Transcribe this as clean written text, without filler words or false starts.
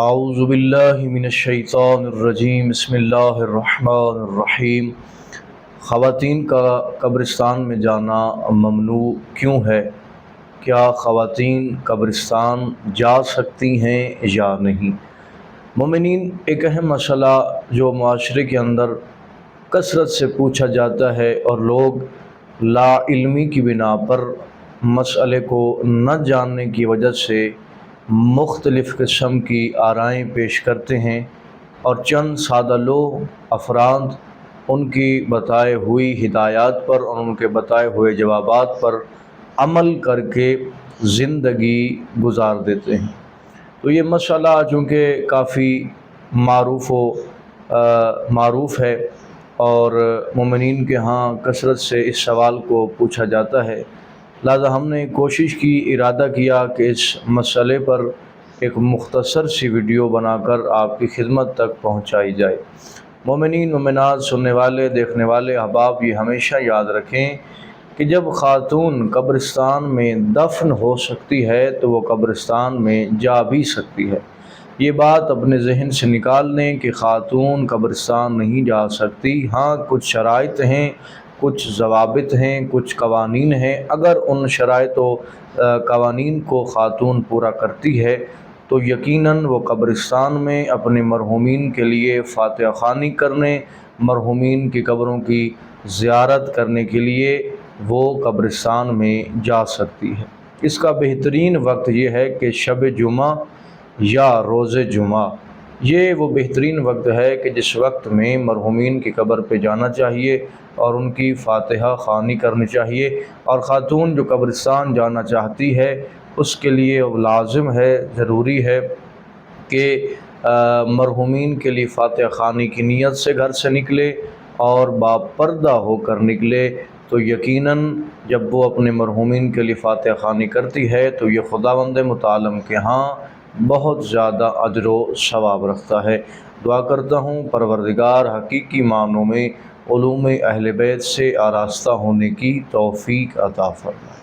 اعوذ باللہ من الشیطان الرجیم، بسم اللہ الرحمن الرحیم۔ خواتین کا قبرستان میں جانا ممنوع کیوں ہے؟ کیا خواتین قبرستان جا سکتی ہیں یا نہیں؟ مومنین، ایک اہم مسئلہ جو معاشرے کے اندر کثرت سے پوچھا جاتا ہے اور لوگ لا علمی کی بنا پر مسئلے کو نہ جاننے کی وجہ سے مختلف قسم کی آرائیں پیش کرتے ہیں، اور چند سادہ لوگ افراد ان کی بتائے ہوئی ہدایات پر اور ان کے بتائے ہوئے جوابات پر عمل کر کے زندگی گزار دیتے ہیں۔ تو یہ مسئلہ چونکہ کافی معروف ہے اور مومنین کے ہاں کثرت سے اس سوال کو پوچھا جاتا ہے، لہذا ہم نے کوشش کی، ارادہ کیا کہ اس مسئلے پر ایک مختصر سی ویڈیو بنا کر آپ کی خدمت تک پہنچائی جائے۔ مومنین، مومنات، سننے والے، دیکھنے والے احباب، یہ ہمیشہ یاد رکھیں کہ جب خاتون قبرستان میں دفن ہو سکتی ہے تو وہ قبرستان میں جا بھی سکتی ہے۔ یہ بات اپنے ذہن سے نکال لیں کہ خاتون قبرستان نہیں جا سکتی۔ ہاں، کچھ شرائط ہیں، کچھ ضوابط ہیں، کچھ قوانین ہیں۔ اگر ان شرائط و قوانین کو خاتون پورا کرتی ہے تو یقیناً وہ قبرستان میں اپنے مرحومین کے لیے فاتحہ خوانی کرنے، مرحومین کی قبروں کی زیارت کرنے کے لیے وہ قبرستان میں جا سکتی ہے۔ اس کا بہترین وقت یہ ہے کہ شب جمعہ یا روز جمعہ، یہ وہ بہترین وقت ہے کہ جس وقت میں مرحومین کی قبر پہ جانا چاہیے اور ان کی فاتحہ خوانی کرنی چاہیے۔ اور خاتون جو قبرستان جانا چاہتی ہے اس کے لیے لازم ہے، ضروری ہے کہ مرحومین کے لیے فاتحہ خوانی کی نیت سے گھر سے نکلے اور باپردہ ہو کر نکلے۔ تو یقیناً جب وہ اپنے مرحومین کے لیے فاتحہ خوانی کرتی ہے تو یہ خداوند متعال کے ہاں بہت زیادہ اجر و ثواب رکھتا ہے۔ دعا کرتا ہوں پروردگار حقیقی معنوں میں علوم اہل بیت سے آراستہ ہونے کی توفیق عطا فرمائے۔